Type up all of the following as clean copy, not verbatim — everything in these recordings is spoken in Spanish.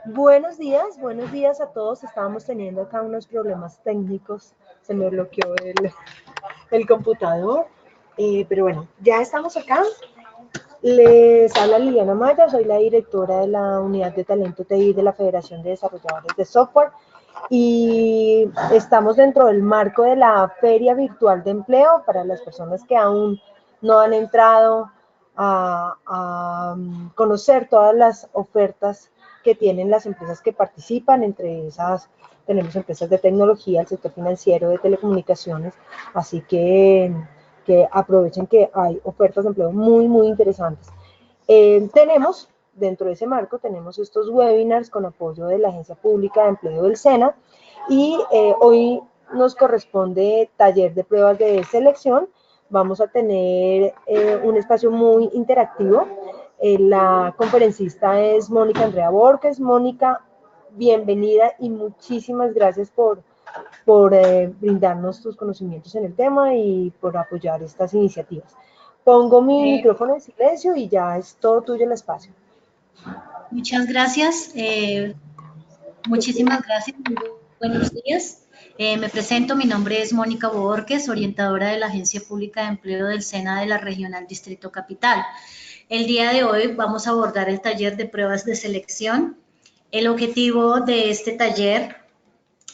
Buenos días a todos. Estábamos teniendo acá unos problemas técnicos. Se me bloqueó el computador. Pero bueno, ya estamos acá. Les habla Liliana Maya, soy la directora de la Unidad de Talento TI de la Federación de Desarrolladores de Software y estamos dentro del marco de la Feria Virtual de Empleo para las personas que aún no han entrado a conocer todas las ofertas que tienen las empresas que participan. Entre esas tenemos empresas de tecnología, el sector financiero, de telecomunicaciones, así que aprovechen que hay ofertas de empleo muy interesantes. Dentro de ese marco, tenemos estos webinars con apoyo de la Agencia Pública de Empleo del SENA y hoy nos corresponde taller de pruebas de selección. Vamos a tener un espacio muy interactivo. La conferencista es Mónica Andrea Borges. Mónica, bienvenida y muchísimas gracias por brindarnos tus conocimientos en el tema y por apoyar estas iniciativas. Pongo mi micrófono en silencio y ya es todo tuyo el espacio. Muchas gracias. Muchísimas gracias. Muy buenos días. Me presento, mi nombre es Mónica Borges, orientadora de la Agencia Pública de Empleo del SENA de la Regional Distrito Capital. El día de hoy vamos a abordar el taller de pruebas de selección. El objetivo de este taller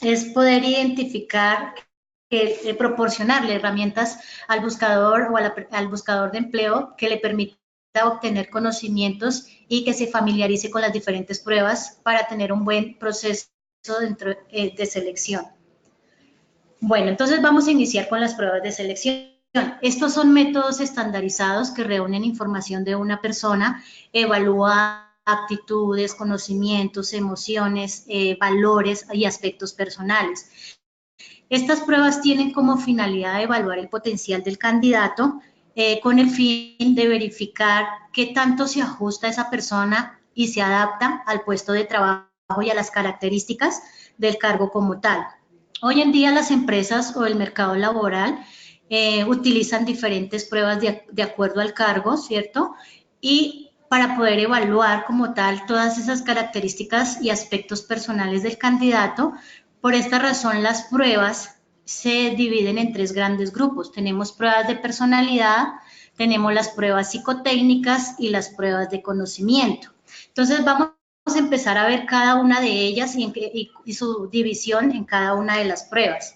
es poder identificar, proporcionarle herramientas al buscador o al buscador de empleo que le permita obtener conocimientos y que se familiarice con las diferentes pruebas para tener un buen proceso de selección. Bueno, entonces vamos a iniciar con las pruebas de selección. Estos son métodos estandarizados que reúnen información de una persona, evalúa aptitudes, conocimientos, emociones, valores y aspectos personales. Estas pruebas tienen como finalidad evaluar el potencial del candidato con el fin de verificar qué tanto se ajusta a esa persona y se adapta al puesto de trabajo y a las características del cargo como tal. Hoy en día las empresas o el mercado laboral utilizan diferentes pruebas de acuerdo al cargo, ¿cierto? Y para poder evaluar como tal todas esas características y aspectos personales del candidato. Por esta razón, las pruebas se dividen en tres grandes grupos. Tenemos pruebas de personalidad, tenemos las pruebas psicotécnicas y las pruebas de conocimiento. Entonces, vamos a empezar a ver cada una de ellas y su división en cada una de las pruebas.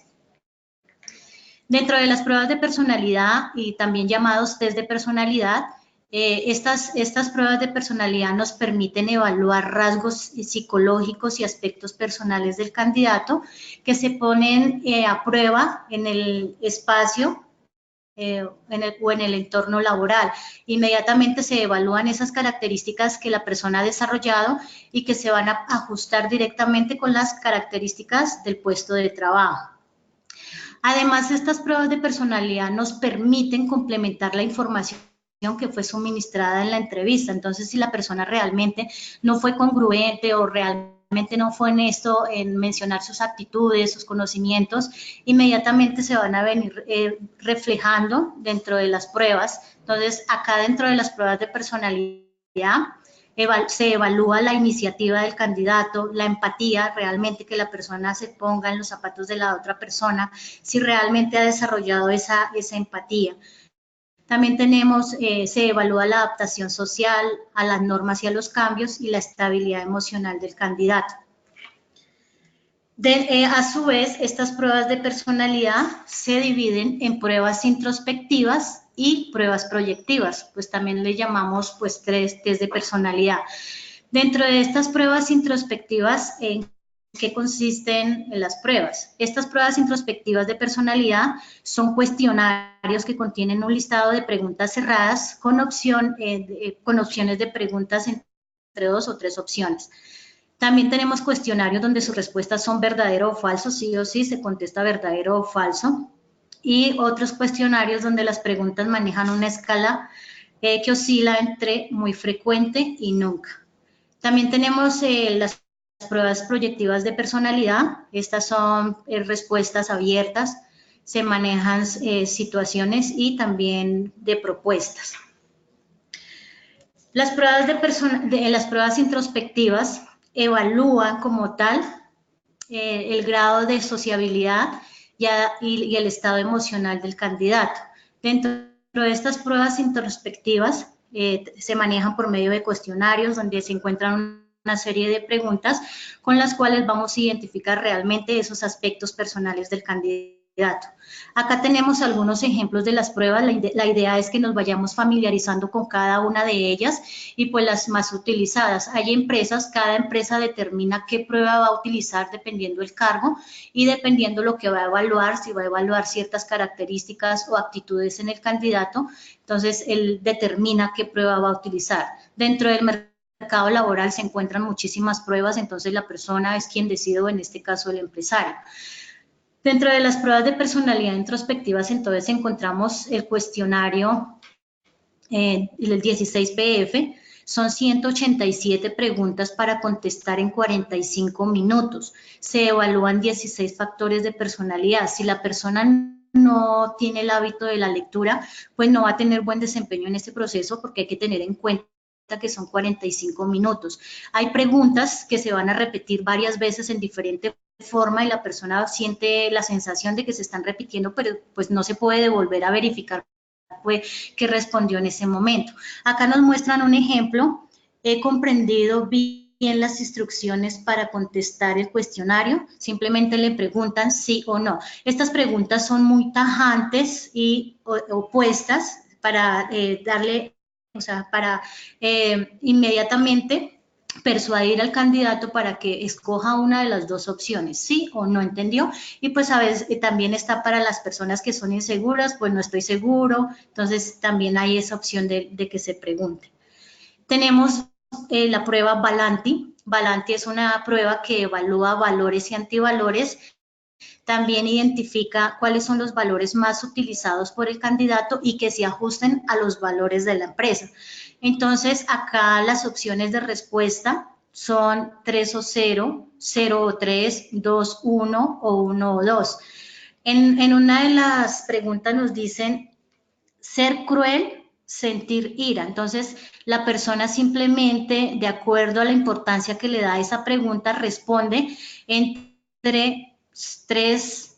Dentro de las pruebas de personalidad y también llamados test de personalidad, estas pruebas de personalidad nos permiten evaluar rasgos psicológicos y aspectos personales del candidato que se ponen a prueba en el espacio o en el entorno laboral. Inmediatamente se evalúan esas características que la persona ha desarrollado y que se van a ajustar directamente con las características del puesto de trabajo. Además, estas pruebas de personalidad nos permiten complementar la información que fue suministrada en la entrevista. Entonces, si la persona realmente no fue congruente o realmente no fue honesto en mencionar sus actitudes, sus conocimientos, inmediatamente se van a venir reflejando dentro de las pruebas. Entonces, acá dentro de las pruebas de personalidad, se evalúa la iniciativa del candidato, la empatía, realmente que la persona se ponga en los zapatos de la otra persona, si realmente ha desarrollado esa empatía. También tenemos, se evalúa la adaptación social a las normas y a los cambios y la estabilidad emocional del candidato. A su vez, estas pruebas de personalidad se dividen en pruebas introspectivas y pruebas proyectivas, pues también le llamamos pues test de personalidad. Dentro de estas pruebas introspectivas, ¿en qué consisten las pruebas? Estas pruebas introspectivas de personalidad son cuestionarios que contienen un listado de preguntas cerradas con opciones de preguntas entre 2 o 3 opciones. También tenemos cuestionarios donde sus respuestas son verdadero o falso, sí o sí se contesta verdadero o falso. Y otros cuestionarios donde las preguntas manejan una escala que oscila entre muy frecuente y nunca. También tenemos las pruebas proyectivas de personalidad. Estas son respuestas abiertas, se manejan situaciones y también de propuestas. Las pruebas introspectivas evalúa como tal el grado de sociabilidad y el estado emocional del candidato. Dentro de estas pruebas introspectivas se manejan por medio de cuestionarios donde se encuentran una serie de preguntas con las cuales vamos a identificar realmente esos aspectos personales del candidato. Acá tenemos algunos ejemplos de las pruebas. La idea es que nos vayamos familiarizando con cada una de ellas y pues las más utilizadas. Hay empresas, cada empresa determina qué prueba va a utilizar dependiendo del cargo y dependiendo lo que va a evaluar, si va a evaluar ciertas características o aptitudes en el candidato, entonces él determina qué prueba va a utilizar. Dentro del mercado laboral se encuentran muchísimas pruebas, entonces la persona es quien decide, o en este caso el empresario. Dentro de las pruebas de personalidad introspectivas, entonces encontramos el cuestionario, el 16PF, son 187 preguntas para contestar en 45 minutos. Se evalúan 16 factores de personalidad. Si la persona no tiene el hábito de la lectura, pues no va a tener buen desempeño en este proceso porque hay que tener en cuenta que son 45 minutos. Hay preguntas que se van a repetir varias veces en diferente forma y la persona siente la sensación de que se están repitiendo, pero pues no se puede volver a verificar qué respondió en ese momento. Acá nos muestran un ejemplo. He comprendido bien las instrucciones para contestar el cuestionario. Simplemente le preguntan sí o no. Estas preguntas son muy tajantes y opuestas para darle, o sea, para inmediatamente persuadir al candidato para que escoja una de las dos opciones, sí o no entendió, y pues a veces también está para las personas que son inseguras, pues no estoy seguro, entonces también hay esa opción de que se pregunte. Tenemos la prueba Valanti. Valanti es una prueba que evalúa valores y antivalores. También identifica cuáles son los valores más utilizados por el candidato y que se ajusten a los valores de la empresa. Entonces, acá las opciones de respuesta son 3 o 0, 0 o 3, 2, 1 o 1 o 2. En una de las preguntas nos dicen ser cruel, sentir ira. Entonces, la persona simplemente, de acuerdo a la importancia que le da esa pregunta, responde entre 3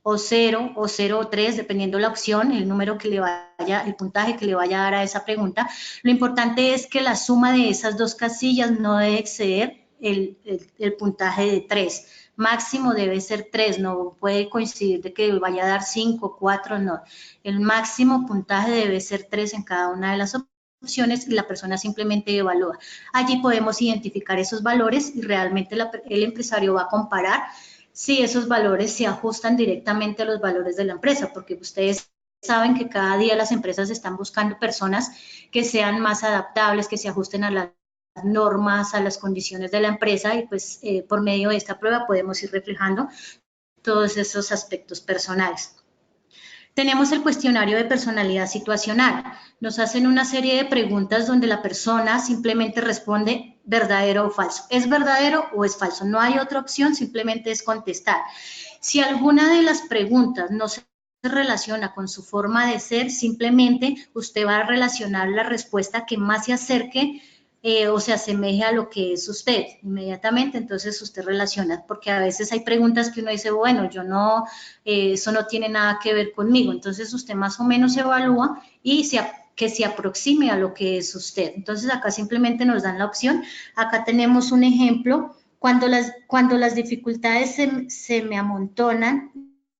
o 0 o 0 o 3, dependiendo la opción, el número que le vaya, el puntaje que le vaya a dar a esa pregunta. Lo importante es que la suma de esas dos casillas no debe exceder el puntaje de 3. Máximo debe ser 3, no puede coincidir de que vaya a dar 5, 4, no. El máximo puntaje debe ser 3 en cada una de las opciones y la persona simplemente evalúa. Allí podemos identificar esos valores y realmente el empresario va a comparar si esos valores se ajustan directamente a los valores de la empresa, porque ustedes saben que cada día las empresas están buscando personas que sean más adaptables, que se ajusten a las normas, a las condiciones de la empresa y pues por medio de esta prueba podemos ir reflejando todos esos aspectos personales. Tenemos el cuestionario de personalidad situacional. Nos hacen una serie de preguntas donde la persona simplemente responde verdadero o falso. ¿Es verdadero o es falso? No hay otra opción, simplemente es contestar. Si alguna de las preguntas no se relaciona con su forma de ser, simplemente usted va a relacionar la respuesta que más se acerque o se asemeje a lo que es usted inmediatamente, entonces usted relaciona, porque a veces hay preguntas que uno dice, bueno, yo no, eso no tiene nada que ver conmigo, entonces usted más o menos evalúa y que se aproxime a lo que es usted. Entonces acá simplemente nos dan la opción. Acá tenemos un ejemplo, cuando las dificultades se me amontonan,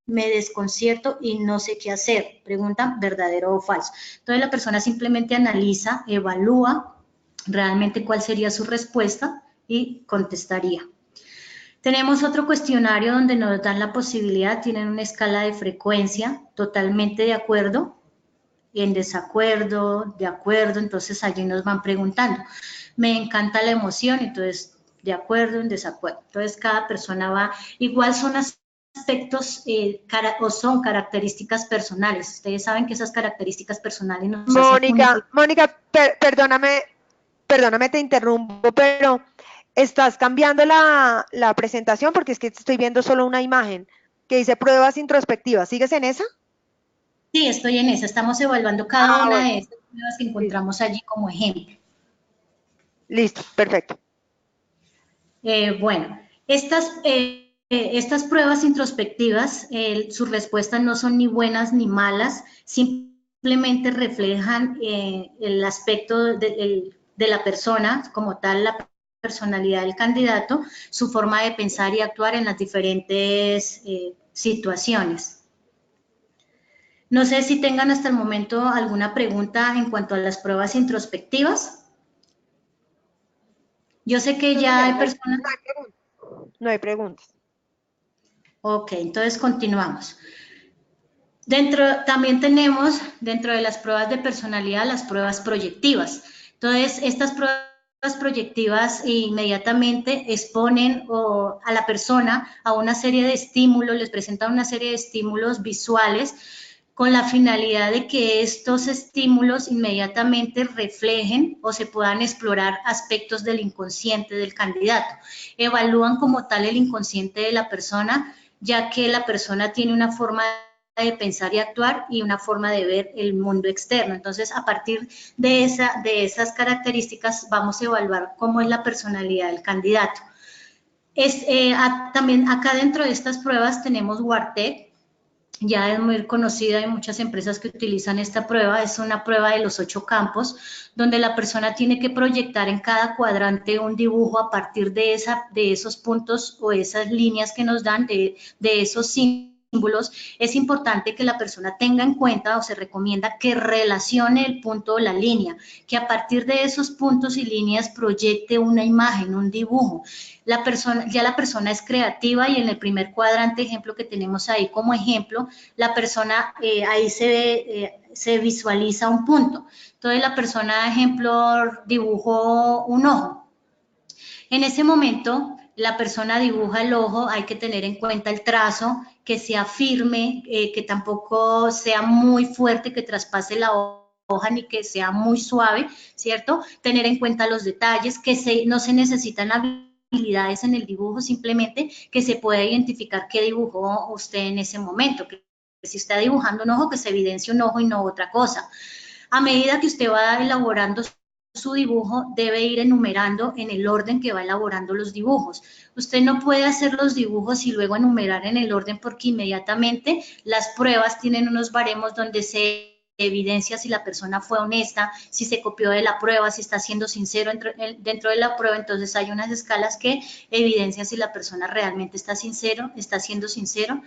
me desconcierto y no sé qué hacer. Preguntan verdadero o falso. Entonces la persona simplemente analiza, evalúa realmente cuál sería su respuesta y contestaría. Tenemos otro cuestionario donde nos dan la posibilidad, tienen una escala de frecuencia, totalmente de acuerdo, en desacuerdo, de acuerdo, entonces allí nos van preguntando. Me encanta la emoción, entonces de acuerdo, en desacuerdo. Entonces cada persona va, igual son aspectos o son características personales. Ustedes saben que esas características personales nos hacen únicos. Mónica, perdóname, te interrumpo, pero estás cambiando la presentación porque es que estoy viendo solo una imagen que dice pruebas introspectivas. ¿Sigues en esa? Sí, estoy en esa. Estamos evaluando cada una Bueno, de estas pruebas que encontramos allí como ejemplo. listo, perfecto. Bueno, estas pruebas introspectivas, sus respuestas no son ni buenas ni malas, simplemente reflejan el aspecto de la persona como tal, la personalidad del candidato, su forma de pensar y actuar en las diferentes situaciones. No sé si tengan hasta el momento alguna pregunta en cuanto a las pruebas introspectivas. Yo sé que ya hay personas... No hay preguntas. Ok, entonces continuamos. También tenemos dentro de las pruebas de personalidad las pruebas proyectivas. Entonces, estas pruebas proyectivas inmediatamente exponen a la persona a una serie de estímulos, les presentan una serie de estímulos visuales con la finalidad de que estos estímulos inmediatamente reflejen o se puedan explorar aspectos del inconsciente del candidato. Evalúan como tal el inconsciente de la persona, ya que la persona tiene una forma de pensar y actuar y una forma de ver el mundo externo. Entonces, a partir de esas características vamos a evaluar cómo es la personalidad del candidato. También acá dentro de estas pruebas tenemos Wartec, ya es muy conocida, hay muchas empresas que utilizan esta prueba, es una prueba de los 8 campos, donde la persona tiene que proyectar en cada cuadrante un dibujo a partir de esos puntos o esas líneas que nos dan, de esos símbolos. Es importante que la persona tenga en cuenta o se recomienda que relacione el punto o la línea, que a partir de esos puntos y líneas proyecte una imagen, un dibujo. Ya la persona es creativa y en el primer cuadrante, ejemplo que tenemos ahí como ejemplo, la persona ahí se visualiza un punto. Entonces la persona, ejemplo, dibujó un ojo. En ese momento, la persona dibuja el ojo, hay que tener en cuenta el trazo, que sea firme, que tampoco sea muy fuerte, que traspase la hoja ni que sea muy suave, ¿cierto? Tener en cuenta los detalles, que no se necesitan habilidades en el dibujo, simplemente que se pueda identificar qué dibujó usted en ese momento, que si está dibujando un ojo, que se evidencie un ojo y no otra cosa. A medida que usted va elaborando su dibujo, debe ir enumerando en el orden que va elaborando los dibujos. Usted no puede hacer los dibujos y luego enumerar en el orden porque inmediatamente las pruebas tienen unos baremos donde se evidencia si la persona fue honesta, si se copió de la prueba, si está siendo sincero dentro de la prueba. Entonces hay unas escalas que evidencian si la persona realmente está siendo sincero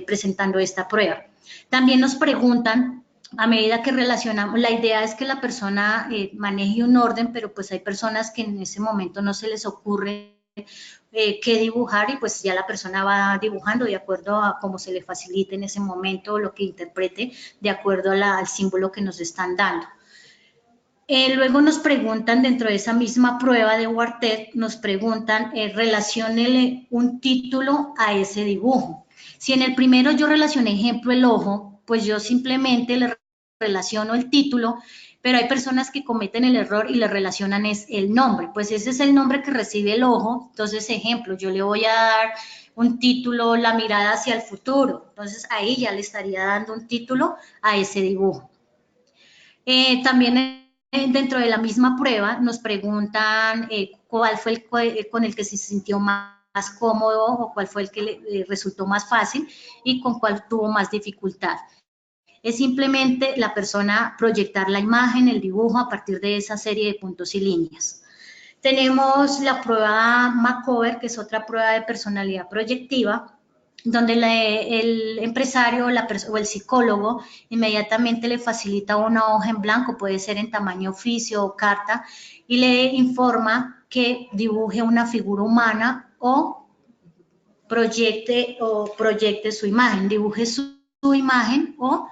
presentando esta prueba. También nos preguntan, a medida que relacionamos, la idea es que la persona maneje un orden, pero pues hay personas que en ese momento no se les ocurre qué dibujar y pues ya la persona va dibujando de acuerdo a cómo se le facilite en ese momento, lo que interprete de acuerdo al símbolo que nos están dando. Luego nos preguntan, dentro de esa misma prueba de Wartec, nos preguntan, relaciónele un título a ese dibujo. Si en el primero yo relacioné, ejemplo, el ojo, pues yo simplemente le relaciono el título, pero hay personas que cometen el error y le relacionan es el nombre, pues ese es el nombre que recibe el ojo. Entonces, ejemplo, yo le voy a dar un título, la mirada hacia el futuro, entonces ahí ya le estaría dando un título a ese dibujo. También dentro de la misma prueba nos preguntan cuál fue el con el que se sintió más cómodo o cuál fue el que le resultó más fácil y con cuál tuvo más dificultad. Es simplemente la persona proyectar la imagen, el dibujo a partir de esa serie de puntos y líneas. Tenemos la prueba Macover, que es otra prueba de personalidad proyectiva, donde el empresario o el psicólogo inmediatamente le facilita una hoja en blanco, puede ser en tamaño oficio o carta, y le informa que dibuje una figura humana o proyecte su imagen, dibuje su imagen o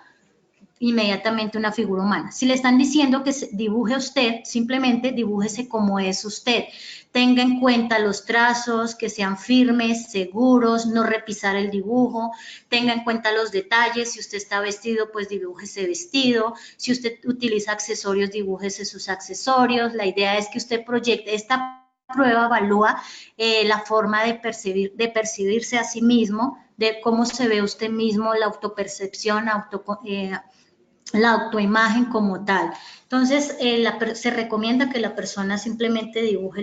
inmediatamente una figura humana. Si le están diciendo que dibuje usted, simplemente dibújese como es usted. Tenga en cuenta los trazos, que sean firmes, seguros, no repisar el dibujo, tenga en cuenta los detalles. Si usted está vestido, pues dibújese vestido. Si usted utiliza accesorios, dibújese sus accesorios. La idea es que usted proyecte. Esta prueba evalúa la forma de percibirse a sí mismo, de cómo se ve usted mismo, la autopercepción, la autoimagen como tal. Entonces, se recomienda que la persona simplemente dibuje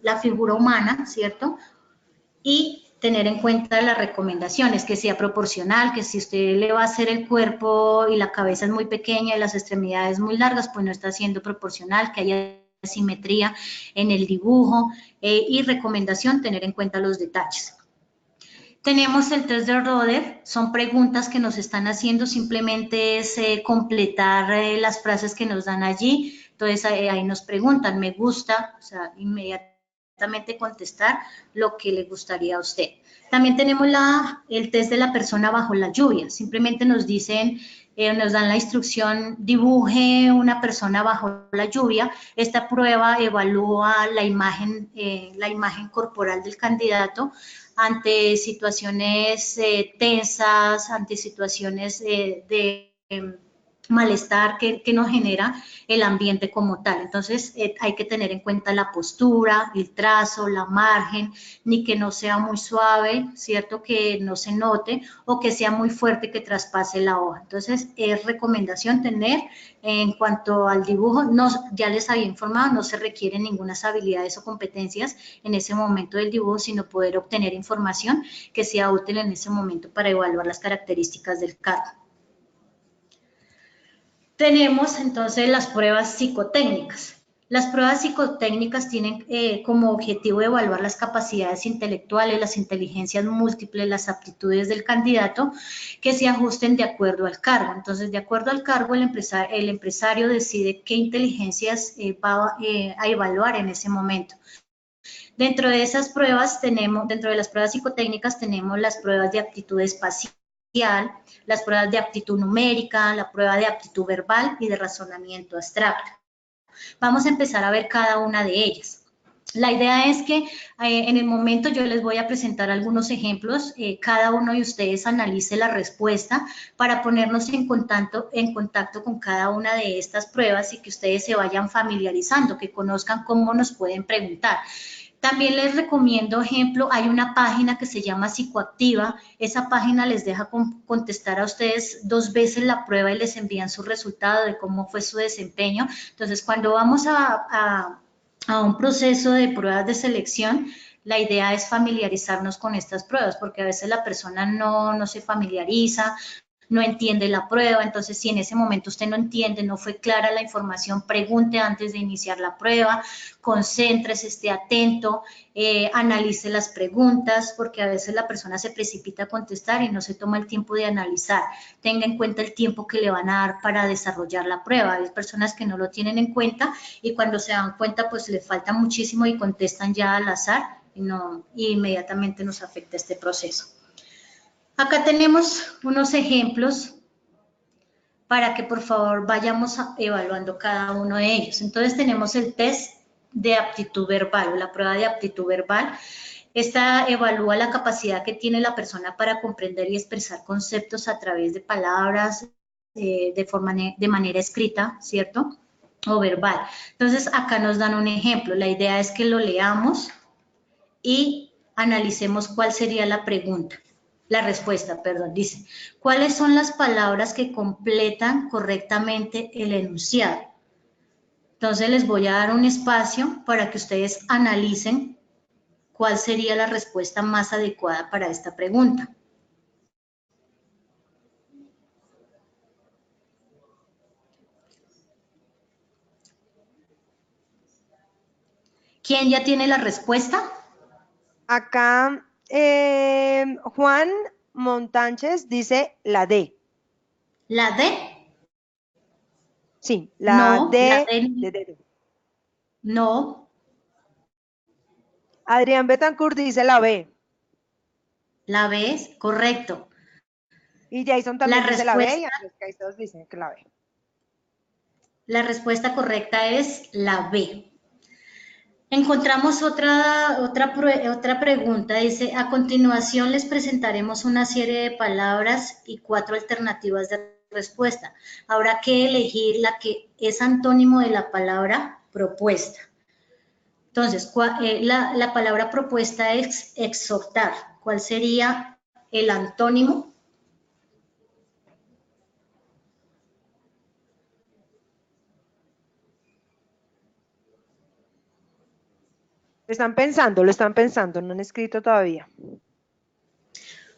la figura humana, ¿cierto? Y tener en cuenta las recomendaciones, que sea proporcional, que si usted le va a hacer el cuerpo y la cabeza es muy pequeña y las extremidades muy largas, pues no está siendo proporcional, que haya simetría en el dibujo y recomendación, tener en cuenta los detalles. Tenemos el test de Roder, son preguntas que nos están haciendo, simplemente es completar las frases que nos dan allí, entonces ahí nos preguntan, me gusta, o sea, inmediatamente contestar lo que le gustaría a usted. También tenemos el test de la persona bajo la lluvia, simplemente nos dicen, nos dan la instrucción, dibuje una persona bajo la lluvia. Esta prueba evalúa la imagen corporal del candidato ante situaciones tensas, ante situaciones de malestar que nos genera el ambiente como tal. Entonces hay que tener en cuenta la postura, el trazo, la margen, ni que no sea muy suave, ¿cierto? Que no se note o que sea muy fuerte que traspase la hoja. Entonces es recomendación tener en cuanto al dibujo, ya les había informado, no se requieren ninguna habilidades o competencias en ese momento del dibujo, sino poder obtener información que sea útil en ese momento para evaluar las características del cargo. Tenemos entonces las pruebas psicotécnicas. Las pruebas psicotécnicas tienen como objetivo evaluar las capacidades intelectuales, las inteligencias múltiples, las aptitudes del candidato que se ajusten de acuerdo al cargo. Entonces, de acuerdo al cargo, el empresario decide qué inteligencias va a evaluar en ese momento. Dentro de esas pruebas dentro de las pruebas psicotécnicas tenemos las pruebas de aptitud espacial, las pruebas de aptitud numérica, la prueba de aptitud verbal y de razonamiento abstracto. Vamos a empezar a ver cada una de ellas. La idea es que en el momento yo les voy a presentar algunos ejemplos, cada uno de ustedes analice la respuesta para ponernos en contacto con cada una de estas pruebas y que ustedes se vayan familiarizando, que conozcan cómo nos pueden preguntar. También les recomiendo, ejemplo, hay una página que se llama Psicoactiva, esa página les deja contestar a ustedes 2 veces la prueba y les envían su resultado de cómo fue su desempeño. Entonces, cuando vamos a un proceso de pruebas de selección, la idea es familiarizarnos con estas pruebas, porque a veces la persona no se familiariza, no entiende la prueba, entonces si en ese momento usted no entiende, no fue clara la información, pregunte antes de iniciar la prueba, concéntrese, esté atento, analice las preguntas, porque a veces la persona se precipita a contestar y no se toma el tiempo de analizar. Tenga en cuenta el tiempo que le van a dar para desarrollar la prueba. Hay personas que no lo tienen en cuenta y cuando se dan cuenta pues le falta muchísimo y contestan ya al azar y inmediatamente nos afecta este proceso. Acá tenemos unos ejemplos para que por favor vayamos evaluando cada uno de ellos. Entonces tenemos el test de aptitud verbal o la prueba de aptitud verbal. Esta evalúa la capacidad que tiene la persona para comprender y expresar conceptos a través de palabras de manera escrita, ¿cierto? O verbal. Entonces acá nos dan un ejemplo. La idea es que lo leamos y analicemos cuál sería la pregunta. La respuesta, perdón, dice, ¿cuáles son las palabras que completan correctamente el enunciado? Entonces les voy a dar un espacio para que ustedes analicen cuál sería la respuesta más adecuada para esta pregunta. ¿Quién ya tiene la respuesta? Acá Juan Montánchez dice la D. ¿La D? Sí, la No, la D D de dedo. no. Adrián Betancourt dice la B. ¿La ves? Correcto. Y Jason La también dice la B y respuesta, Andrés Caicedos dice que la B. la respuesta correcta es la B. Encontramos otra pregunta, dice, a continuación les presentaremos una serie de palabras y 4 alternativas de respuesta. Habrá que elegir la que es antónimo de la palabra propuesta. Entonces, la palabra propuesta es exhortar. ¿Cuál sería el antónimo? lo están pensando, no han escrito todavía.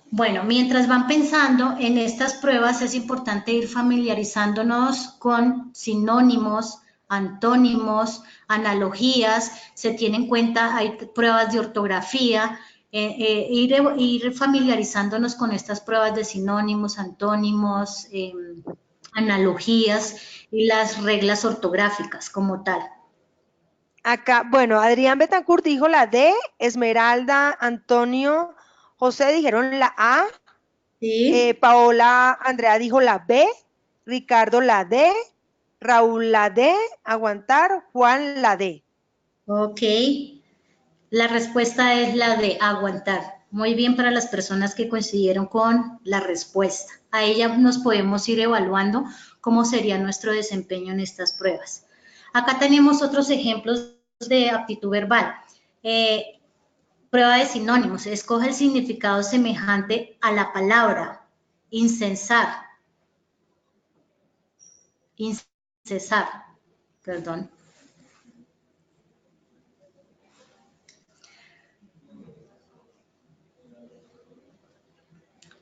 Bueno, mientras van pensando en estas pruebas, es importante ir familiarizándonos con sinónimos, antónimos, analogías, se tiene en cuenta, hay pruebas de ortografía, ir familiarizándonos con estas pruebas de sinónimos, antónimos, analogías y las reglas ortográficas como tal. Acá, bueno, Adrián Betancourt dijo la D, Esmeralda, Antonio, José dijeron la A, ¿Sí? Paola, Andrea dijo la B, Ricardo la D, Raúl la D, aguantar, Juan la D. Ok. La respuesta es la de aguantar. Muy bien para las personas que coincidieron con la respuesta. A ella nos podemos ir evaluando cómo sería nuestro desempeño en estas pruebas. Acá tenemos otros ejemplos de aptitud verbal. Prueba de sinónimos. Escoge el significado semejante a la palabra incensar. Incesar, perdón.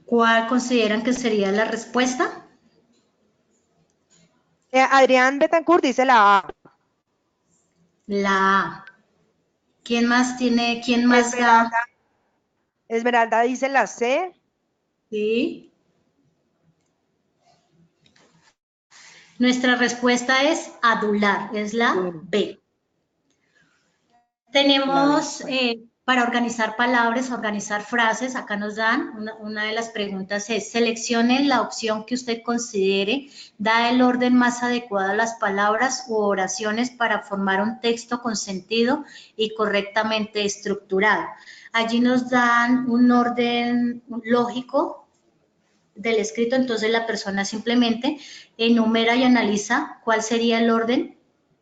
¿Cuál consideran que sería la respuesta? Adrián Betancourt dice la A. La A. ¿Quién más tiene, quién más da? Esmeralda, Esmeralda dice la C. Sí. Nuestra respuesta es adular, es la Bueno, B. la B. Tenemos Bueno. para organizar palabras, organizar frases, acá nos dan, una de las preguntas es, seleccione la opción que usted considere, da el orden más adecuado a las palabras u oraciones para formar un texto con sentido y correctamente estructurado. Allí nos dan un orden lógico del escrito, entonces la persona simplemente enumera y analiza cuál sería el orden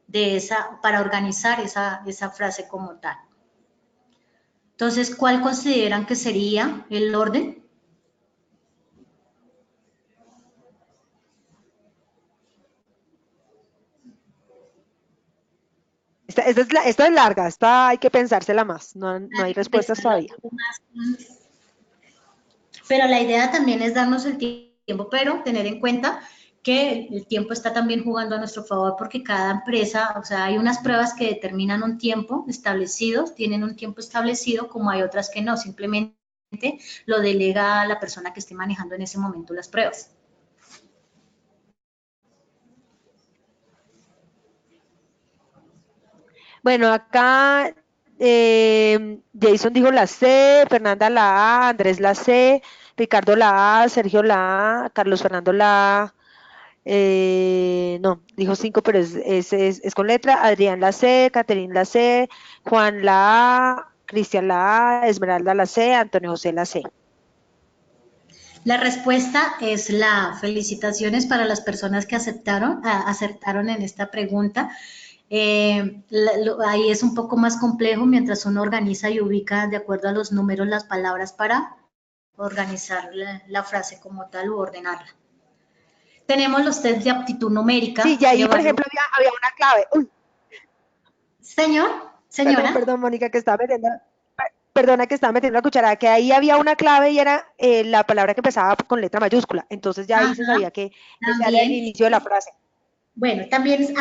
de esa, para organizar esa frase como tal. Entonces, ¿cuál consideran que sería el orden? Esta es larga, esta hay que pensársela más, no hay respuestas todavía. Pero la idea también es darnos el tiempo, pero tener en cuenta que el tiempo está también jugando a nuestro favor porque cada empresa, o sea, hay unas pruebas que determinan un tiempo establecido, tienen un tiempo establecido, como hay otras que no, simplemente lo delega a la persona que esté manejando en ese momento las pruebas. Bueno, acá Jason dijo la C, Fernanda la A, Andrés la C, Ricardo la A, Sergio la A, Carlos Fernando la A, no, dijo 5, pero es con letra, Adrián la C, Caterín la C, Juan la A, Cristian la A, Esmeralda la C, Antonio José la C. La respuesta es la felicitaciones para las personas que acertaron en esta pregunta. Ahí es un poco más complejo mientras uno organiza y ubica de acuerdo a los números las palabras para organizar la frase como tal u ordenarla. Tenemos los test de aptitud Sí, numérica. y ahí, por ejemplo, había una clave. Uy, Señor, perdón, señora. perdón, Mónica, que estaba metiendo, perdona que estaba metiendo la cucharada, que ahí había una clave y era la palabra que empezaba con letra mayúscula. Entonces ya ahí se Ajá, sabía que ese era el también. inicio de la frase. Bueno, también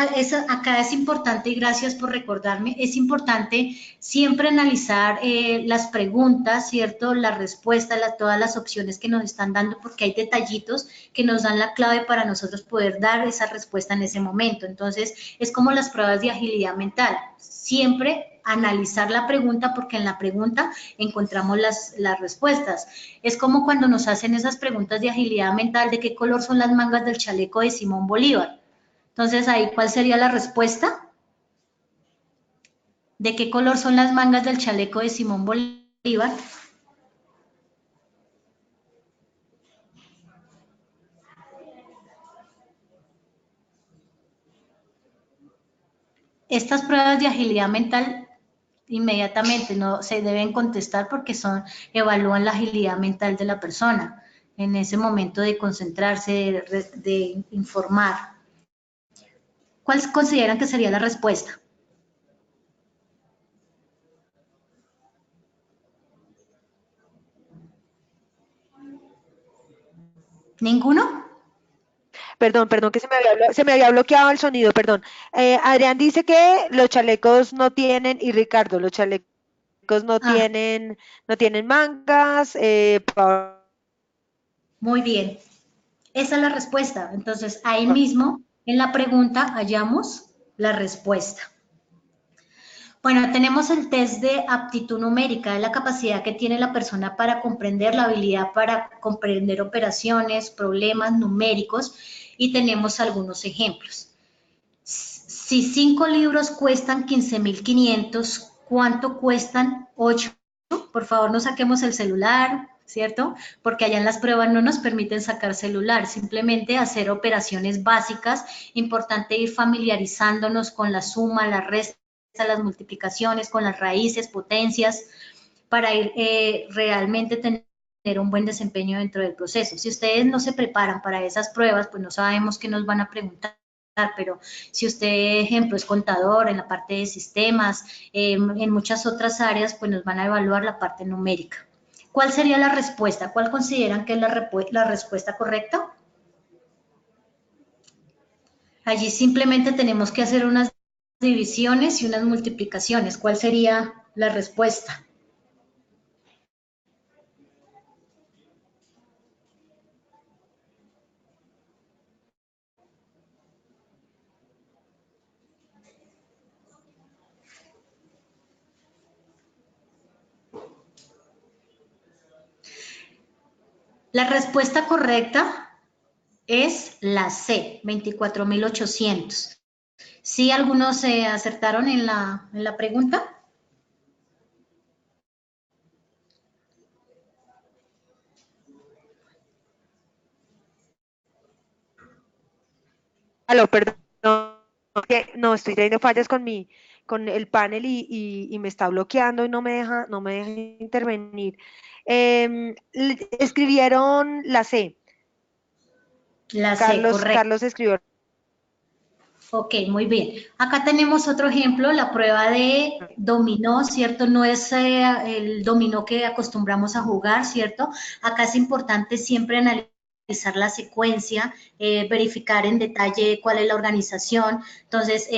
acá es importante, y gracias por recordarme, es importante siempre analizar las preguntas, ¿cierto? Las respuestas, todas las opciones que nos están dando, porque hay detallitos que nos dan la clave para nosotros poder dar esa respuesta en ese momento. Entonces, es como las pruebas de agilidad mental. Siempre analizar la pregunta, porque en la pregunta encontramos las respuestas. Es como cuando nos hacen esas preguntas de agilidad mental de qué color son las mangas del chaleco de Simón Bolívar. Entonces, ahí, ¿cuál sería la respuesta? ¿De qué color son las mangas del chaleco de Simón Bolívar? Estas pruebas de agilidad mental inmediatamente no se deben contestar porque evalúan la agilidad mental de la persona en ese momento de concentrarse, de informar. ¿Cuál consideran que sería la respuesta? ¿Ninguno? Perdón, que se me había bloqueado el sonido, perdón. Adrián dice que los chalecos no tienen, y Ricardo, los chalecos no Ah, tienen, no tienen mangas. muy bien. Esa es la respuesta. Entonces, ahí mismo en la pregunta hallamos la respuesta. Bueno, tenemos el test de aptitud numérica, es la capacidad que tiene la persona para comprender, la habilidad para comprender operaciones, problemas numéricos, y tenemos algunos ejemplos. Si 5 libros cuestan 15.500, ¿cuánto cuestan 8? Por favor, no saquemos el celular, ¿cierto? Porque allá en las pruebas no nos permiten sacar celular, simplemente hacer operaciones básicas. Importante ir familiarizándonos con la suma, la resta, las multiplicaciones, con las raíces, potencias, para ir realmente tener un buen desempeño dentro del proceso. Si ustedes no se preparan para esas pruebas, pues no sabemos qué nos van a preguntar, pero si usted, ejemplo, es contador en la parte de sistemas, en muchas otras áreas, pues nos van a evaluar la parte numérica. ¿Cuál sería la respuesta? ¿Cuál consideran que es la respuesta correcta? Allí simplemente tenemos que hacer unas divisiones y unas multiplicaciones. ¿Cuál sería la respuesta? La respuesta correcta es la C, 24.800. ¿Sí algunos se acertaron en la pregunta? Aló, perdón, no, estoy teniendo fallas con el panel y me está bloqueando y no me deja intervenir. Escribieron la C. La C, Carlos, correcto. Carlos escribió. Ok, muy bien. Acá tenemos otro ejemplo, la prueba de dominó, ¿cierto? No es el dominó que acostumbramos a jugar, ¿cierto? Acá es importante siempre analizar la secuencia, verificar en detalle cuál es la organización, entonces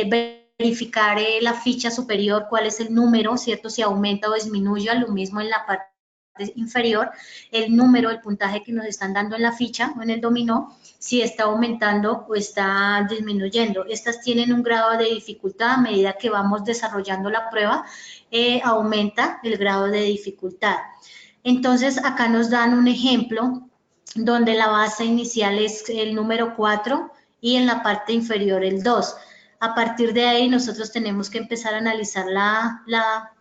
verificar la ficha superior, cuál es el número, ¿cierto? Si aumenta o disminuye, lo mismo en la parte inferior, el número, el puntaje que nos están dando en la ficha o en el dominó, si está aumentando o está disminuyendo. Estas tienen un grado de dificultad a medida que vamos desarrollando la prueba, aumenta el grado de dificultad. Entonces, acá nos dan un ejemplo donde la base inicial es el número 4 y en la parte inferior el 2. A partir de ahí nosotros tenemos que empezar a analizar la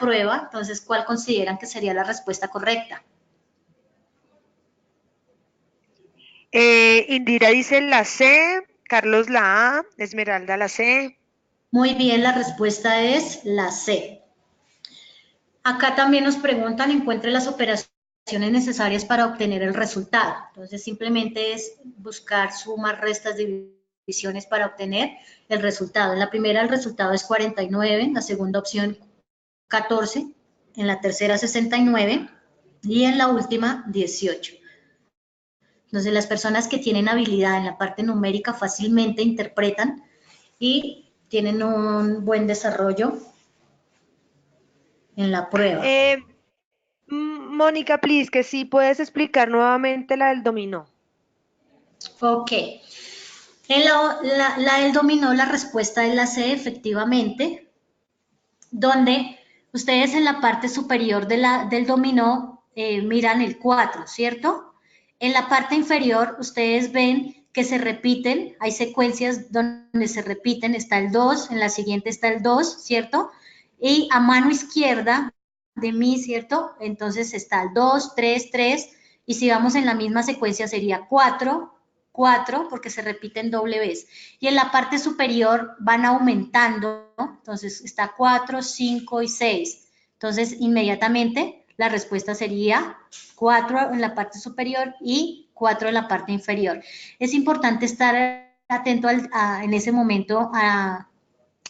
prueba. Entonces, ¿cuál consideran que sería la respuesta correcta? Indira dice la C, Carlos la A, Esmeralda la C. Muy bien, la respuesta es la C. Acá también nos preguntan, encuentre las operaciones necesarias para obtener el resultado. Entonces, simplemente es buscar sumas, restas, divisiones para obtener el resultado. En la primera el resultado es 49, en la segunda opción 14, en la tercera 69 y en la última 18. Entonces, las personas que tienen habilidad en la parte numérica fácilmente interpretan y tienen un buen desarrollo en la prueba. Eh, Mónica, please, que sí puedes explicar nuevamente la del dominó. Ok. En la del dominó, la respuesta es la C, efectivamente, donde ustedes en la parte superior del dominó miran el 4, ¿cierto? En la parte inferior ustedes ven que se repiten, hay secuencias donde se repiten, está el 2, en la siguiente está el 2, ¿cierto? Y a mano izquierda de mí, ¿cierto? Entonces está el 2, 3, 3, y si vamos en la misma secuencia sería 4, 4, porque se repiten doble vez. Y en la parte superior van aumentando, ¿no? Entonces está 4, 5 y 6. Entonces, inmediatamente la respuesta sería 4 en la parte superior y 4 en la parte inferior. Es importante estar atento en ese momento a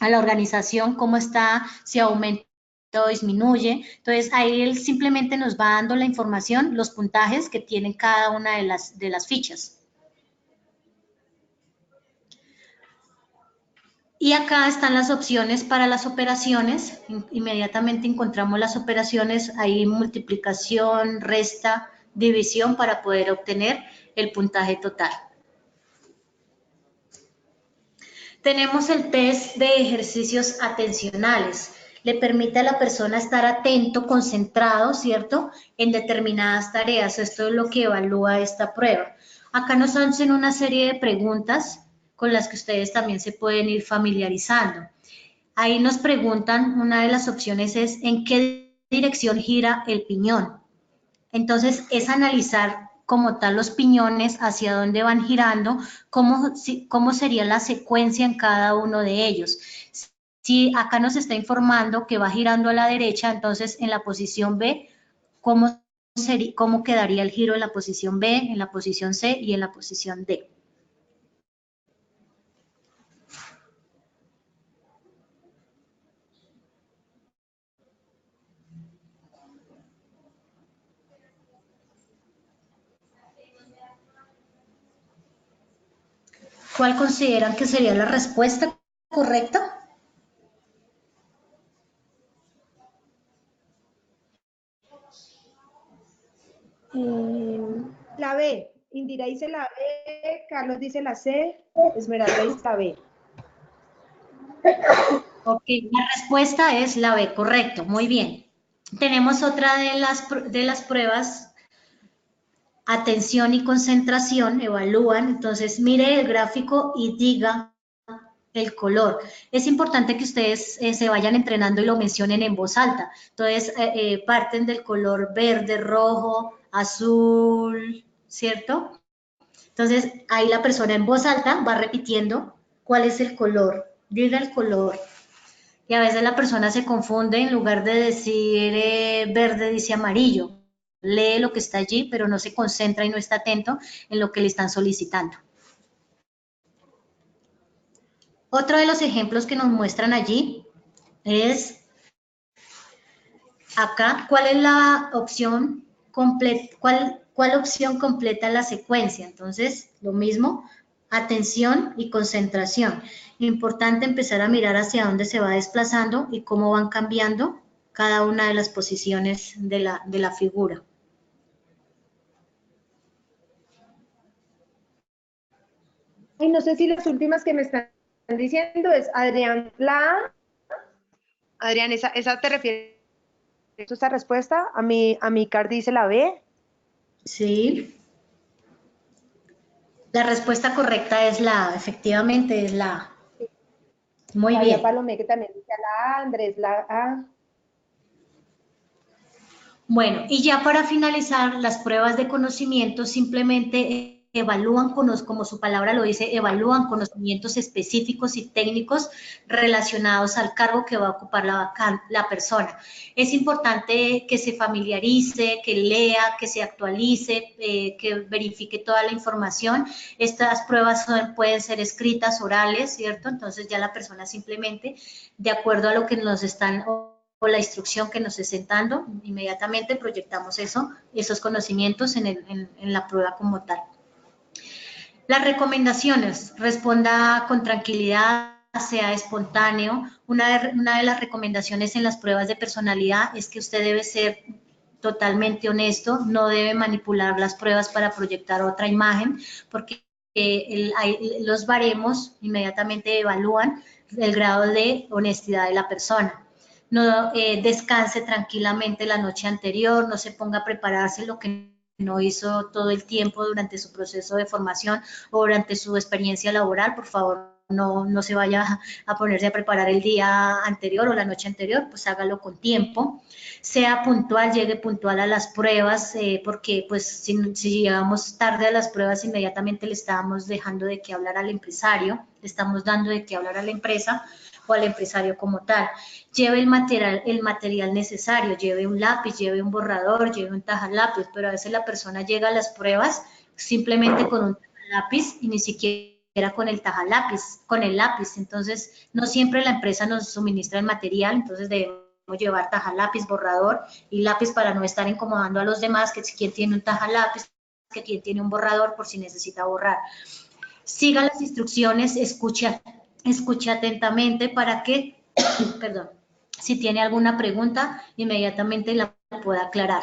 la organización, cómo está, si aumenta o disminuye. Entonces, ahí él simplemente nos va dando la información, los puntajes que tienen cada una de las fichas. Y acá están las opciones para las operaciones. Inmediatamente encontramos las operaciones, ahí multiplicación, resta, división para poder obtener el puntaje total. Tenemos el test de ejercicios atencionales. Le permite a la persona estar atento, concentrado, ¿cierto?, en determinadas tareas. Esto es lo que evalúa esta prueba. Acá nos hacen una serie de preguntas con las que ustedes también se pueden ir familiarizando. Ahí nos preguntan, una de las opciones es, ¿en qué dirección gira el piñón? Entonces, es analizar como tal los piñones, hacia dónde van girando, cómo sería la secuencia en cada uno de ellos. Si acá nos está informando que va girando a la derecha, entonces en la posición B, ¿cómo quedaría el giro en la posición B, en la posición C y en la posición D? ¿Cuál consideran que sería la respuesta correcta? La B. Indira dice la B, Carlos dice la C, Esmeralda dice la B. Ok, la respuesta es la B, correcto, muy bien. Tenemos otra de las pruebas, atención y concentración, evalúan, entonces mire el gráfico y diga el color. Es importante que ustedes se vayan entrenando y lo mencionen en voz alta. Entonces, parten del color verde, rojo, azul, ¿cierto? Entonces, ahí la persona en voz alta va repitiendo cuál es el color, diga el color. Y a veces la persona se confunde, en lugar de decir verde, dice amarillo. Lee lo que está allí, pero no se concentra y no está atento en lo que le están solicitando. Otro de los ejemplos que nos muestran allí es acá, ¿cuál es la opción completa? ¿Cuál opción completa la secuencia? Entonces, lo mismo, atención y concentración. Importante empezar a mirar hacia dónde se va desplazando y cómo van cambiando cada una de las posiciones de la figura. Y no sé si las últimas que me están diciendo es Adrián, la Adrián, ¿esa te refieres a esta respuesta? A mi Car dice la B. Sí. La respuesta correcta es la A, efectivamente es la A. Muy Había bien. Palomé que también decía la A, Andrés la A. Bueno, y ya para finalizar, las pruebas de conocimiento simplemente evalúan, como su palabra lo dice, evalúan conocimientos específicos y técnicos relacionados al cargo que va a ocupar la persona. Es importante que se familiarice, que lea, que se actualice, que verifique toda la información. Estas pruebas pueden ser escritas, orales, ¿cierto? Entonces ya la persona simplemente, de acuerdo a lo que nos están o la instrucción que nos esté dando, inmediatamente proyectamos esos conocimientos en la prueba como tal. Las recomendaciones, responda con tranquilidad, sea espontáneo. Una de las recomendaciones en las pruebas de personalidad es que usted debe ser totalmente honesto, no debe manipular las pruebas para proyectar otra imagen, porque los baremos inmediatamente evalúan el grado de honestidad de la persona. No descanse tranquilamente la noche anterior, no se ponga a prepararse lo que no hizo todo el tiempo durante su proceso de formación o durante su experiencia laboral. Por favor, no se vaya a ponerse a preparar el día anterior o la noche anterior, pues hágalo con tiempo. Sea puntual, llegue puntual a las pruebas, porque pues si llegamos tarde a las pruebas, inmediatamente le estamos dejando de qué hablar al empresario, le estamos dando de qué hablar a la empresa o al empresario como tal. Lleve el material necesario, lleve un lápiz, lleve un borrador, lleve un tajalápiz, pero a veces la persona llega a las pruebas simplemente con un tajalápiz y ni siquiera con el tajalápiz, con el lápiz. Entonces, no siempre la empresa nos suministra el material, entonces debemos llevar taja lápiz, borrador y lápiz para no estar incomodando a los demás, que si quien tiene un taja lápiz, que quien tiene un borrador por si necesita borrar. Siga las instrucciones, escuche atentamente para que, perdón, si tiene alguna pregunta, inmediatamente la pueda aclarar.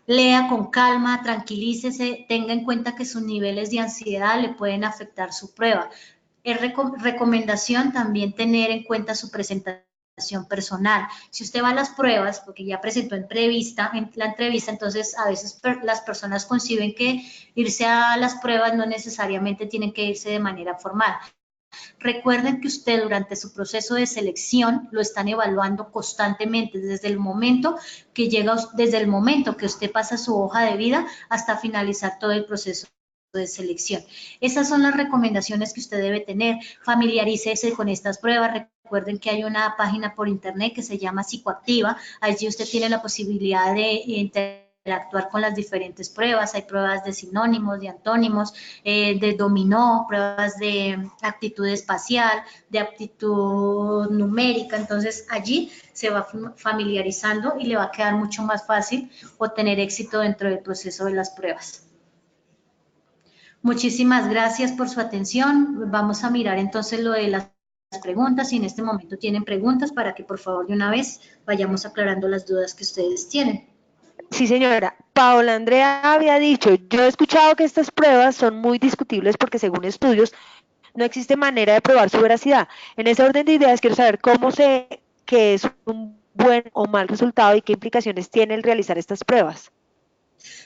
Lea con calma, tranquilícese, tenga en cuenta que sus niveles de ansiedad le pueden afectar su prueba. Es recomendación también tener en cuenta su presentación personal. Si usted va a las pruebas, porque ya presentó en la entrevista, entonces a veces las personas conciben que irse a las pruebas no necesariamente tienen que irse de manera formal. Recuerden que usted durante su proceso de selección lo están evaluando constantemente desde el momento desde el momento que usted pasa su hoja de vida hasta finalizar todo el proceso de selección. Esas son las recomendaciones que usted debe tener. Familiarícese con estas pruebas. Recuerden que hay una página por internet que se llama Psicoactiva. Allí usted tiene la posibilidad de interactuar con las diferentes pruebas. Hay pruebas de sinónimos, de antónimos, de dominó, pruebas de aptitud espacial, de aptitud numérica. Entonces allí se va familiarizando y le va a quedar mucho más fácil obtener éxito dentro del proceso de las pruebas. Muchísimas gracias por su atención. Vamos a mirar entonces lo de las preguntas, si en este momento tienen preguntas, para que por favor de una vez vayamos aclarando las dudas que ustedes tienen. Sí, señora. Paola Andrea había dicho, yo he escuchado que estas pruebas son muy discutibles porque según estudios no existe manera de probar su veracidad. En ese orden de ideas quiero saber cómo sé que es un buen o mal resultado y qué implicaciones tiene el realizar estas pruebas.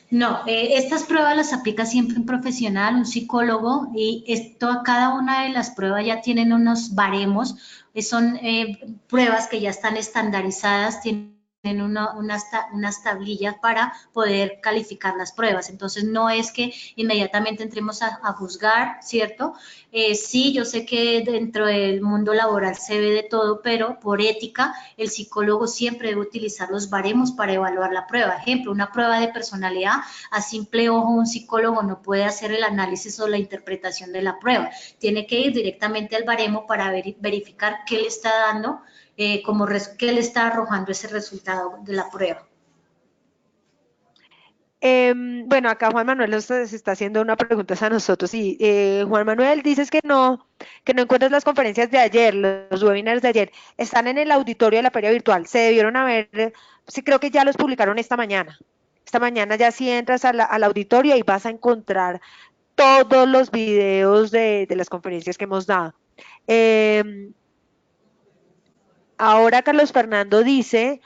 No, estas pruebas las aplica siempre un profesional, un psicólogo, y cada una de las pruebas ya tienen unos baremos, son pruebas que ya están estandarizadas, tienen unas tablillas para poder calificar las pruebas. Entonces, no es que inmediatamente entremos a juzgar, ¿cierto? Sí, yo sé que dentro del mundo laboral se ve de todo, pero por ética, el psicólogo siempre debe utilizar los baremos para evaluar la prueba. Ejemplo, una prueba de personalidad, a simple ojo un psicólogo no puede hacer el análisis o la interpretación de la prueba. Tiene que ir directamente al baremo para verificar qué le está dando, qué le está arrojando ese resultado de la prueba. Bueno, acá Juan Manuel nos está haciendo una pregunta a nosotros y Juan Manuel, dices que no encuentras las conferencias de ayer, los webinars de ayer, están en el auditorio de la feria virtual, se debieron haber, sí creo que ya los publicaron esta mañana. Esta mañana ya si entras al auditorio y vas a encontrar todos los videos de las conferencias que hemos dado. Ahora Carlos Fernando dice,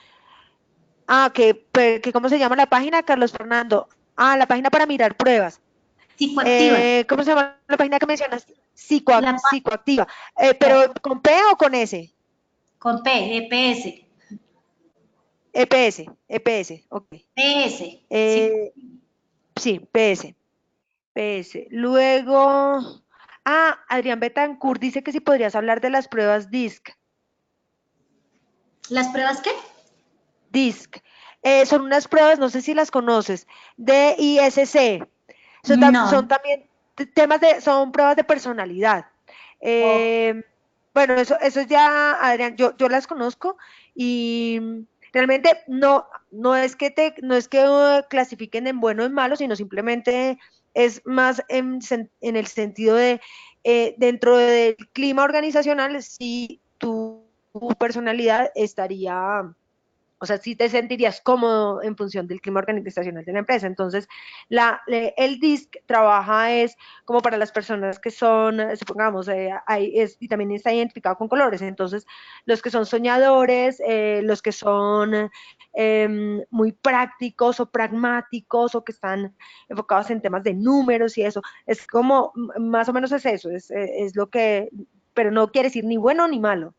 que ¿cómo se llama la página, Carlos Fernando? La página para mirar pruebas. Psicoactiva. ¿Cómo se llama la página que mencionas? Psicoactiva. ¿Pero con P o con S? Con P, EPS. EPS, ok. PS. Sí, PS. Luego, Adrián Betancourt dice que si podrías hablar de las pruebas DISC. ¿Las pruebas qué? DISC. Son unas pruebas, no sé si las conoces, de ISC. Son también son pruebas de personalidad. Bueno, eso ya, Adrián, yo las conozco y realmente no es que clasifiquen en bueno o en malo, sino simplemente es más en el sentido de dentro del clima organizacional, si tu personalidad estaría, o sea, si te sentirías cómodo en función del clima organizacional de la empresa. Entonces, el DISC trabaja es como para las personas que son, supongamos, y también está identificado con colores. Entonces, los que son soñadores, los que son muy prácticos o pragmáticos o que están enfocados en temas de números y eso, es como, más o menos es eso, es lo que, pero no quiere decir ni bueno ni malo.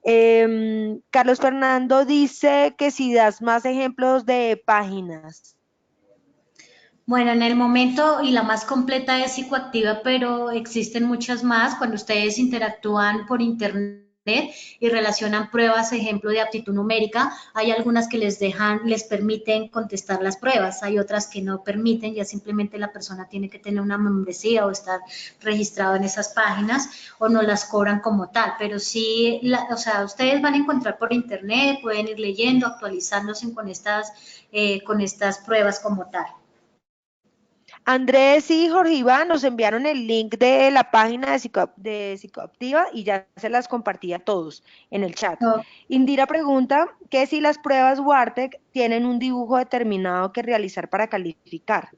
Carlos Fernando dice que si das más ejemplos de páginas. Bueno, en el momento y la más completa es Psicoactiva, pero existen muchas más. Cuando ustedes interactúan por internet y relacionan pruebas, ejemplo, de aptitud numérica. Hay algunas que les permiten contestar las pruebas, hay otras que no permiten, ya simplemente la persona tiene que tener una membresía o estar registrado en esas páginas o no las cobran como tal, pero sí, o sea, ustedes van a encontrar por internet, pueden ir leyendo, actualizándose con estas pruebas como tal. Andrés y Jorge Iván nos enviaron el link de la página de Psicoactiva y ya se las compartí a todos en el chat. No, Indira pregunta que si las pruebas WARTEC tienen un dibujo determinado que realizar para calificar.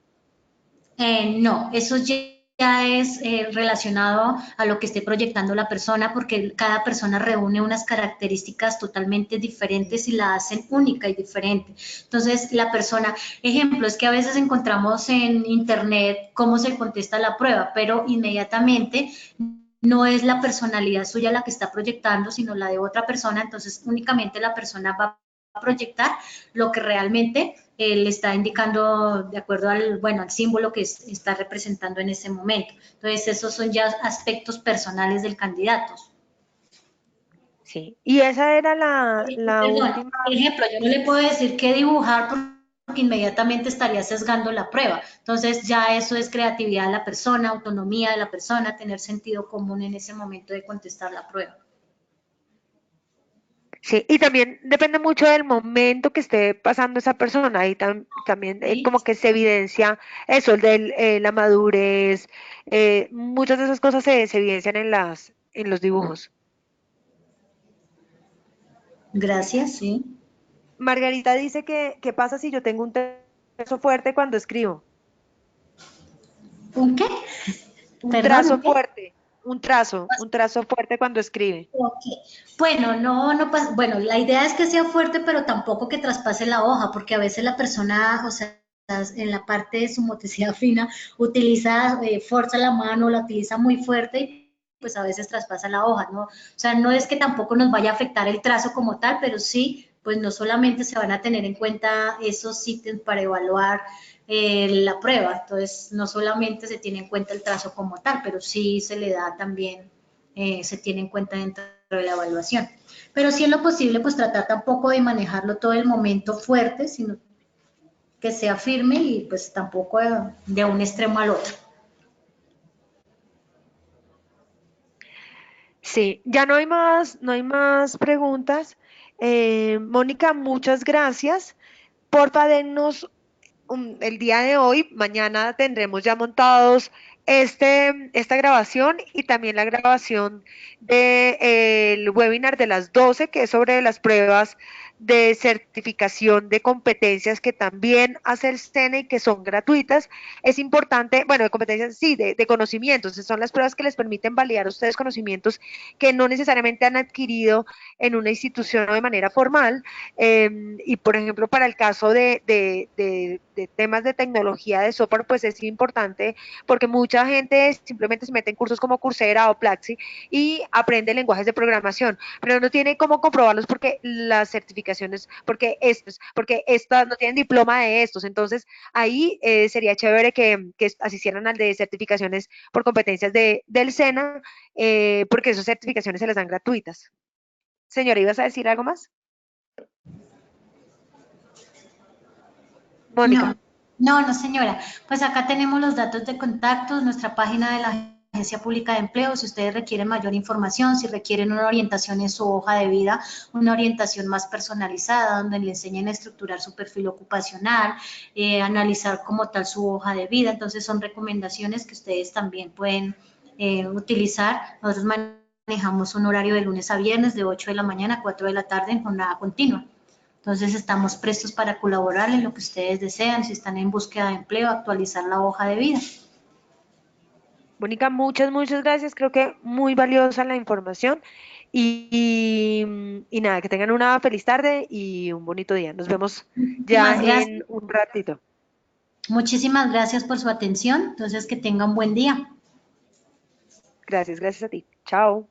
no, eso ya es relacionado a lo que esté proyectando la persona, porque cada persona reúne unas características totalmente diferentes y la hacen única y diferente. Entonces, la persona, ejemplo, es que a veces encontramos en internet cómo se contesta la prueba, pero inmediatamente no es la personalidad suya la que está proyectando, sino la de otra persona, entonces únicamente la persona va a proyectar lo que realmente le está indicando de acuerdo al símbolo que está representando en ese momento. Entonces, esos son ya aspectos personales del candidato. Sí, y esa era la Perdón, última. por ejemplo, yo no le puedo decir qué dibujar porque inmediatamente estaría sesgando la prueba. Entonces, ya eso es creatividad de la persona, autonomía de la persona, tener sentido común en ese momento de contestar la prueba. Sí, y también depende mucho del momento que esté pasando esa persona y también ¿Sí? como que se evidencia eso, la madurez, muchas de esas cosas se evidencian en los dibujos. Gracias, sí. Margarita dice que, ¿qué pasa si yo tengo un trazo fuerte cuando escribo? ¿Un qué? Un Perdón, trazo ¿un qué? fuerte, un trazo fuerte cuando escribe. Okay. Bueno, no pasa, bueno, la idea es que sea fuerte, pero tampoco que traspase la hoja, porque a veces la persona, o sea, en la parte de su motricidad fina, utiliza, fuerza la mano, la utiliza muy fuerte y pues a veces traspasa la hoja, ¿no? O sea, no es que tampoco nos vaya a afectar el trazo como tal, pero sí, pues no solamente se van a tener en cuenta esos ítems para evaluar la prueba, entonces no solamente se tiene en cuenta el trazo como tal, pero sí se le da también se tiene en cuenta dentro de la evaluación. Pero si es lo posible, pues tratar tampoco de manejarlo todo el momento fuerte, sino que sea firme y pues tampoco de un extremo al otro. Sí, ya no hay más preguntas. Mónica, muchas gracias. Porfa, dennos el día de hoy, mañana tendremos ya montados esta grabación y también la grabación del webinar de las 12 que es sobre las pruebas de certificación de competencias que también hace el SENA y que son gratuitas. Es importante, bueno, de competencias, sí, de conocimientos, son las pruebas que les permiten validar a ustedes conocimientos que no necesariamente han adquirido en una institución o de manera formal. Y por ejemplo, para el caso de temas de tecnología de software, pues es importante porque mucha gente simplemente se mete en cursos como Coursera o Platzi y aprende lenguajes de programación, pero no tiene cómo comprobarlos porque las certificaciones, porque estas no tienen diploma de estos. Entonces, ahí sería chévere que asistieran al de certificaciones por competencias del SENA, porque esas certificaciones se les dan gratuitas. Señora, ¿ibas a decir algo más? Mónica. No, no, señora. Pues acá tenemos los datos de contacto, nuestra página de la Agencia Pública de Empleo. Si ustedes requieren mayor información, si requieren una orientación en su hoja de vida, una orientación más personalizada, donde le enseñen a estructurar su perfil ocupacional, analizar como tal su hoja de vida. Entonces son recomendaciones que ustedes también pueden utilizar. Nosotros manejamos un horario de lunes a viernes de 8 de la mañana a 4 de la tarde en jornada continua. Entonces estamos prestos para colaborar en lo que ustedes desean, si están en búsqueda de empleo, actualizar la hoja de vida. Mónica, muchas gracias. Creo que muy valiosa la información. Y nada, que tengan una feliz tarde y un bonito día. Nos vemos ya Muchísimas gracias. en un ratito. Muchísimas gracias por su atención. Entonces que tenga un buen día. Gracias a ti. Chao.